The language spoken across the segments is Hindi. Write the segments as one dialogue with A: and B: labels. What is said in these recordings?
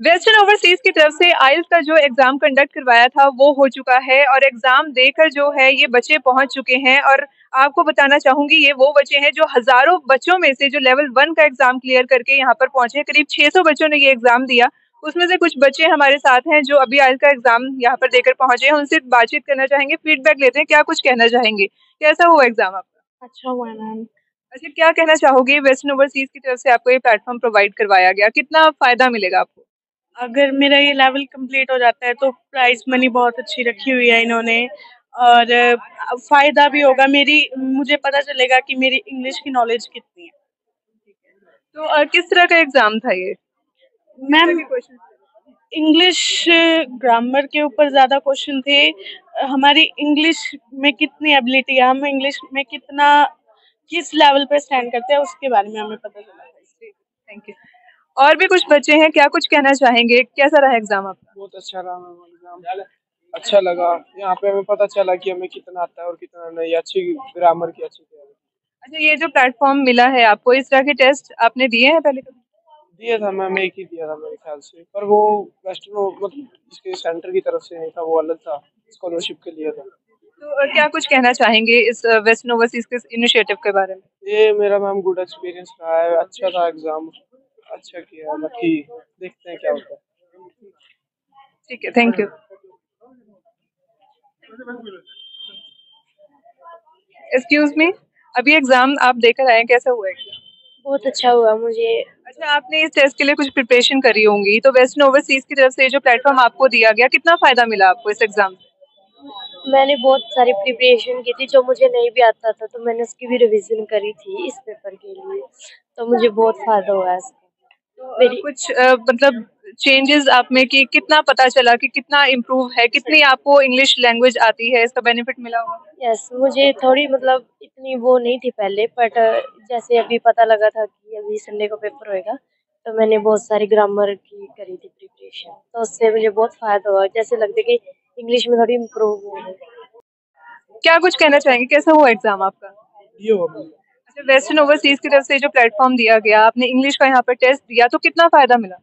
A: वेस्टर्न ओवरसीज की तरफ से आइल्स का जो एग्जाम कंडक्ट करवाया था वो हो चुका है और एग्जाम देकर जो है ये बच्चे पहुंच चुके हैं। और आपको बताना चाहूंगी ये वो बच्चे हैं जो हजारों बच्चों में से जो लेवल 1 का एग्जाम क्लियर करके यहाँ पर पहुंचे हैं। करीब 600 बच्चों ने ये एग्जाम दिया। उसमें से कुछ बच्चे हमारे साथ हैं जो अभी आइल्स का एग्जाम यहाँ पर देकर पहुंचे हैं। उनसे बातचीत करना चाहेंगे, फीडबैक लेते हैं, क्या कुछ कहना चाहेंगे, कैसा हुआ एग्जाम आपका?
B: अच्छा हुआ है मैम।
A: अच्छा, क्या कहना चाहोगे, वेस्टर्न ओवरसीज की तरफ से आपको ये प्लेटफॉर्म प्रोवाइड करवाया गया, कितना फायदा मिलेगा आपको?
B: अगर मेरा ये लेवल कंप्लीट हो जाता है तो प्राइज मनी बहुत अच्छी रखी हुई है इन्होंने। और फायदा भी होगा, मुझे पता चलेगा कि मेरी इंग्लिश की नॉलेज कितनी है।
A: तो किस तरह का एग्जाम था ये?
B: मैम, इंग्लिश ग्रामर के ऊपर ज़्यादा क्वेश्चन थे। हमारी इंग्लिश में कितनी एबिलिटी है, हम इंग्लिश में किस लेवल पे स्टैंड करते हैं, उसके बारे में हमें पता चला।
A: Thank you. और भी कुछ बच्चे हैं, क्या कुछ कहना चाहेंगे, कैसा रहा एग्जाम आपका?
C: बहुत अच्छा रहा मैम एग्जाम। अच्छा लगा, यहाँ पे हमें पता चला कि हमें कितना आता है और कितना नहीं। अच्छी ग्रामर की अच्छी तैयारी।
A: अच्छा, ये जो प्लेटफॉर्म मिला है आपको, इस तरह के टेस्ट आपने दिए हैं पहले कभी?
C: दिया था मैम, एक ही दिया था मेरे ख्याल से, पर वो वेस्टर्न मतलब इसके सेंटर की तरफ से नहीं था, वो अलग था, स्कॉलरशिप के लिए था।
A: तो क्या कुछ कहना चाहेंगे इस वेस्टर्न ओवरसीज के इनिशिएटिव के बारे में?
C: ये मेरा मैम गुड एक्सपीरियंस रहा है, अच्छा था एग्जाम, अच्छा किया। बाकी देखते हैं क्या होता है।
A: ठीक है, थैंक यू। एक्सक्यूज मी, अभी एग्जाम आप देकर आए हैं, कैसा हुआ एग्जाम?
B: बहुत अच्छा हुआ मुझे।
A: अच्छा, आपने इस टेस्ट के लिए कुछ प्रिपरेशन करी होंगी, तो वेस्टर्न ओवरसीज की तरफ से जो प्लेटफॉर्म आपको दिया गया, कितना फायदा मिला आपको इस एग्जाम से?
B: मैंने बहुत सारी प्रिपरेशन की थी, जो मुझे नहीं भी आता था तो मैंने उसकी भी रिवीजन करी थी इस पेपर के लिए, तो मुझे बहुत फायदा हुआ है इसका। मेरी
A: कुछ मतलब चेंजेस आप में कि कितना पता चला कि कितना इम्प्रूव है, कितनी आपको इंग्लिश लैंग्वेज आती है, इसका बेनिफिट मिला होगा?
B: यस, मुझे थोड़ी मतलब इतनी वो नहीं थी पहले, बट जैसे अभी पता लगा था कि अभी संडे को पेपर होएगा, तो मैंने बहुत सारी ग्रामर की करी थी प्रिपरेशन, तो उससे मुझे बहुत फायदा हुआ। जैसे लगता है कि इंग्लिश में थोड़ी इम्प्रूव हो गई।
A: क्या कुछ कहना चाहेंगे, कैसा हुआ एग्जाम आपका?
C: ये हुआ मैम।
A: अच्छा, वेस्टर्न ओवरसीज की तरफ से जो प्लेटफॉर्म दिया गया, आपने इंग्लिश का यहाँ पर टेस्ट दिया, तो कितना फायदा मिला?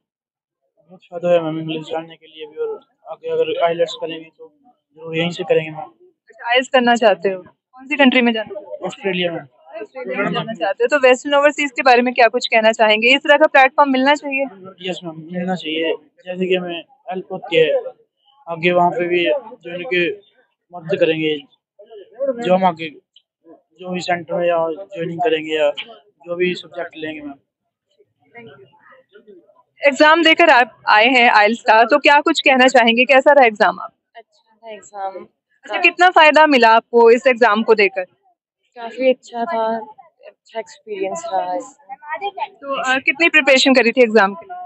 C: बहुत फायदा है मैम इंग्लिश जानने के लिए भी, और आगे अगर आइलेट्स करेंगे तो जरूर यहीं से करेंगे मैम।
A: अच्छा, आइल्स करना चाहते हो, कौन सी कंट्री में जाना चाहते
C: ऑस्ट्रेलिया में।
A: हो? ऑस्ट्रेलिया में जाना चाहते हो, तो वेस्टर्न ओवरसीज के बारे में क्या कुछ कहना चाहेंगे, इस तरह का प्लेटफॉर्म मिलना चाहिए?
C: यस मैम, मिलना चाहिए, जैसे कि हमें हेल्प होती है आगे वहाँ पे भी, जो इनके मदद करेंगे, जो हम आगे जो भी सेंटर में या ज्वाइनिंग करेंगे या जो भी सब्जेक्ट लेंगे मैम।
A: एग्जाम देकर आप आए हैं आइल्स का, तो क्या कुछ कहना चाहेंगे, कैसा रहा एग्जाम आप?
B: अच्छा था एग्जाम।
A: अच्छा, कितना फायदा मिला आपको इस एग्जाम को देकर?
B: काफी अच्छा था, अच्छा एक्सपीरियंस रहा इससे।
A: तो कितनी प्रिपरेशन करी थी एग्जाम के लिए?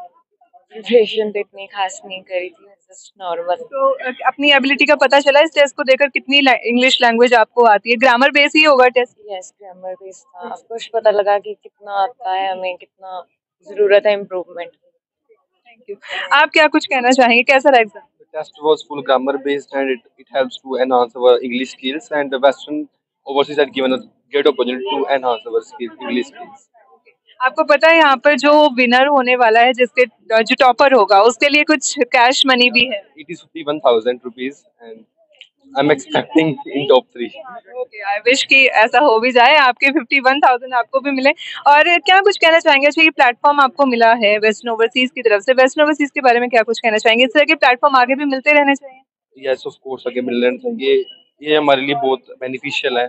B: प्रिपरेशन तो इतनी खास नहीं करी थी, जस्ट नॉर्मल।
A: तो अपनी एबिलिटी का पता चला इस टेस्ट को देकर, कितनी इंग्लिश लैंग्वेज आपको आती है? ग्रामर बेस ही होगा टेस्ट?
B: यस, ग्रामर बेस था, ऑफ कोर्स पता लगा कि कितना आता है हमें, कितना जरूरत है इम्प्रूवमेंट।
A: Thank you. आप क्या कुछ कहना चाहेंगे, कैसा रहा exam?
D: The test was full grammar based and it helps to enhance our English skills, and the Western overseas had given us great opportunity to enhance our English skills.
A: आपको पता है यहाँ पर जो विनर होने वाला है, जिसके जो टॉपर होगा, उसके लिए कुछ कैश मनी भी है?
D: It is 51,000 rupees and I'm expecting in top 3.
A: Okay, I wish कि ऐसा हो भी जाए, आपके 51,000 आपको भी मिले। और क्या कुछ कहना चाहेंगे, अच्छा ये प्लेटफॉर्म आपको मिला है वेस्टर्न ओवरसीज की तरफ से, वेस्टर्न ओवरसीज के बारे में क्या कुछ कहना चाहेंगे, इस तरह के प्लेटफॉर्म आगे भी मिलते रहने चाहिए?
D: Yes, of course, आगे मिलना चाहिए, ये हमारे लिए बहुत बेनिफिशियल है।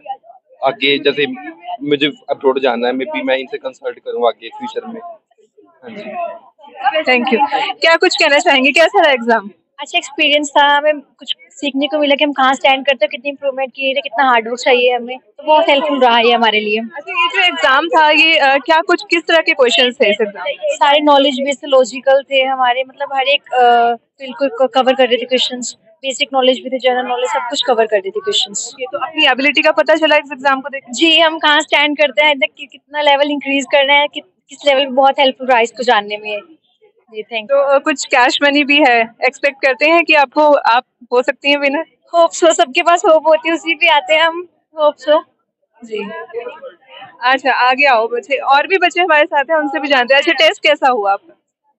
D: आगे जैसे मुझे अब्रॉड जाना है, मे बी मैं इनसे कंसल्ट करूँ आगे फ्यूचर में। हाँ जी,
A: थैंक यू। क्या कुछ कहना चाहेंगे, कैसा रहा एग्जाम?
B: अच्छा एक्सपीरियंस था, हमें कुछ सीखने को मिला कि हम कहाँ स्टैंड करते हैं, कितनी इम्प्रूवमेंट की है, कितना हार्ड वर्क चाहिए हमें, तो बहुत हेल्पफुल रहा ये हमारे लिए।
A: अच्छा, ये जो एग्जाम था ये क्या कुछ किस तरह के क्वेश्चंस थे इस एग्जाम?
B: सारे नॉलेज बेस्ड लॉजिकल थे हमारे, मतलब हर एक फील्ड को कवर कर रहे थे क्वेश्चंस। बेसिक नॉलेज भी थे, जनरल नॉलेज, सब कुछ कवर कर रहे थे क्वेश्चंस।
A: तो अपनी एबिलिटी का पता चला इस एग्जाम को देख?
B: जी, हम कहाँ स्टैंड करते हैं, कितना लेवल इंक्रीज करना है, किस लेवल पे बहुत हेल्पफुल रहा इसको जानने में। जी, थैंक यू।
A: तो कुछ कैश मनी भी है, एक्सपेक्ट करते हैं कि आप हो सकती हैं विनर?
B: होप सो, सबके पास होप होती है, उसी पे आते हैं हम, होप सो।
A: जी। अच्छा, आगे आओ बच्चे, और भी बच्चे हमारे साथ हैं, उनसे भी जानते हैं। अच्छा, टेस्ट कैसा हुआ आपका?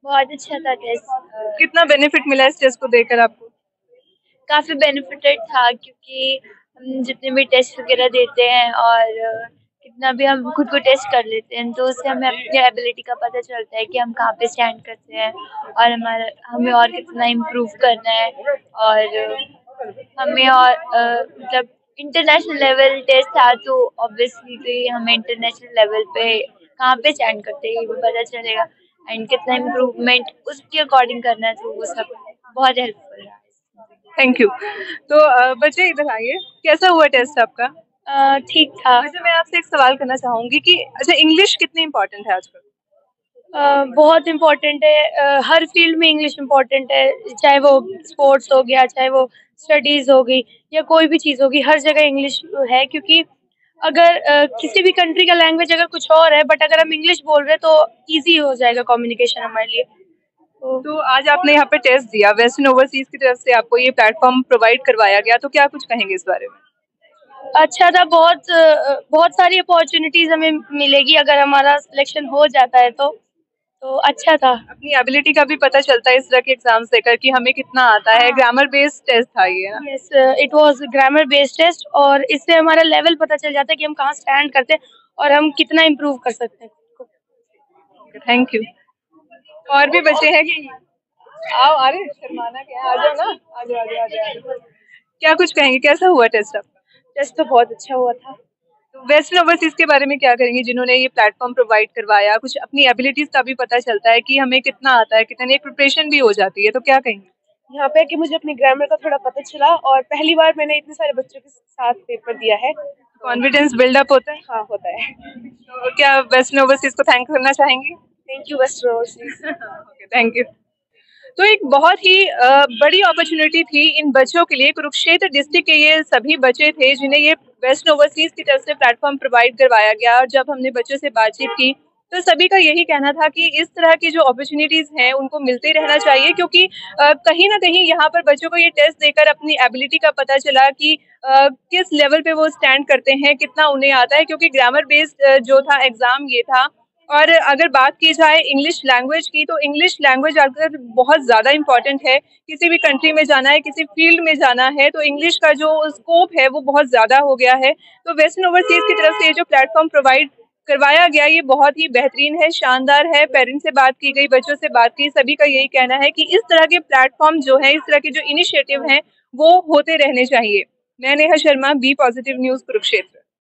E: बहुत अच्छा था टेस्ट।
A: कितना बेनिफिट मिला इस टेस्ट को देकर आपको?
E: काफ़ी बेनिफिटेड था, क्योंकि हम जितने भी टेस्ट वगैरह देते हैं और कितना भी हम खुद को टेस्ट कर लेते हैं, तो उससे हमें अपनी एबिलिटी का पता चलता है कि हम कहाँ पे स्टैंड करते हैं और हमें और कितना इम्प्रूव करना है। और हमें और मतलब इंटरनेशनल लेवल टेस्ट था, तो ऑब्वियसली हमें इंटरनेशनल लेवल पे कहाँ पे स्टैंड करते हैं ये भी पता चलेगा, एंड कितना इम्प्रूवमेंट उसके अकॉर्डिंग करना है, तो वो सब बहुत हेल्पफुल रहा।
A: Thank you. तो बच्चे इधर आइए, कैसा हुआ टेस्ट आपका?
E: ठीक था।
A: वैसे मैं आपसे एक सवाल करना चाहूंगी कि अच्छा, इंग्लिश कितनी इम्पोर्टेंट है आजकल?
B: बहुत इम्पोर्टेंट है। हर फील्ड में इंग्लिश इम्पोर्टेंट है, चाहे वो स्पोर्ट्स हो गया, चाहे वो स्टडीज़ हो गई या कोई भी चीज़ होगी, हर जगह इंग्लिश है। क्योंकि अगर किसी भी कंट्री का लैंग्वेज अगर कुछ और है, बट अगर हम इंग्लिश बोल रहे हैं तो ईज़ी हो जाएगा कम्युनिकेशन हमारे लिए।
A: तो आज आपने यहाँ पे टेस्ट दिया, वेस्टर्न ओवरसीज की तरफ से आपको ये प्लेटफॉर्म प्रोवाइड करवाया गया, तो क्या कुछ कहेंगे इस बारे में?
B: अच्छा था, बहुत सारी अपॉर्चुनिटीज़ हमें मिलेगी अगर हमारा सिलेक्शन हो जाता है तो अच्छा था।
A: अपनी एबिलिटी का भी पता चलता है इस तरह के एग्जाम्स देकर कि हमें कितना आता है। ग्रामर बेस्ड टेस्ट था ये ना?
B: Yes, it was grammar based test, और इससे हमारा लेवल पता चल जाता है कि हम कहाँ स्टैंड करते हैं और हम कितना इम्प्रूव कर सकते हैं खुद को।
A: Thank you. और भी बच्चे हैं कि आओ, अरे शर्माना क्या है, आ जाओ ना, आ जाओ आ जाओ आ जाओ। क्या कुछ कहेंगे, कैसा हुआ टेस्ट आपका?
B: टेस्ट तो बहुत अच्छा हुआ था।
A: तो वेस्टर्न ओवरसीज के बारे में क्या करेंगे, जिन्होंने ये प्लेटफॉर्म प्रोवाइड करवाया? कुछ अपनी एबिलिटीज का भी पता चलता है कि हमें कितना आता है, कितनी एक प्रिपरेशन भी हो जाती है, तो क्या कहेंगे?
F: यहाँ पे कि मुझे अपनी ग्रामर का थोड़ा पता चला, और पहली बार मैंने इतने सारे बच्चों के साथ पेपर दिया है।
A: कॉन्फिडेंस बिल्डअप होता है।
F: हाँ, होता है।
A: तो क्या वेस्टर्न ओवरसीज को थैंक करना चाहेंगे?
F: Thank you western overseas.
A: Thank you. तो एक बहुत ही बड़ी अपॉर्चुनिटी थी इन बच्चों के लिए। कुरुक्षेत्र डिस्ट्रिक्ट के ये सभी बच्चे थे जिन्हें ये वेस्ट ओवरसीज की तरफ से प्लेटफॉर्म प्रोवाइड करवाया गया, और जब हमने बच्चों से बातचीत की तो सभी का यही कहना था कि इस तरह की जो अपॉर्चुनिटीज हैं उनको मिलते रहना चाहिए, क्योंकि कहीं ना कहीं यहाँ पर बच्चों को ये टेस्ट देकर अपनी एबिलिटी का पता चला कि किस लेवल पे वो स्टैंड करते हैं, कितना उन्हें आता है। क्योंकि ग्रामर बेस्ड जो था एग्जाम ये था। और अगर बात की जाए इंग्लिश लैंग्वेज की, तो इंग्लिश लैंग्वेज अगर बहुत ज़्यादा इम्पॉर्टेंट है, किसी भी कंट्री में जाना है, किसी फील्ड में जाना है, तो इंग्लिश का जो स्कोप है वो बहुत ज़्यादा हो गया है। तो वेस्टर्न ओवरसीज की तरफ से ये जो प्लेटफॉर्म प्रोवाइड करवाया गया, ये बहुत ही बेहतरीन है, शानदार है। पेरेंट्स से बात की गई, बच्चों से बात की, सभी का यही कहना है कि इस तरह के प्लेटफॉर्म जो है, इस तरह के जो इनिशिएटिव हैं वो होते रहने चाहिए। मैं Neha Sharma, be positive news, Kurukshetra.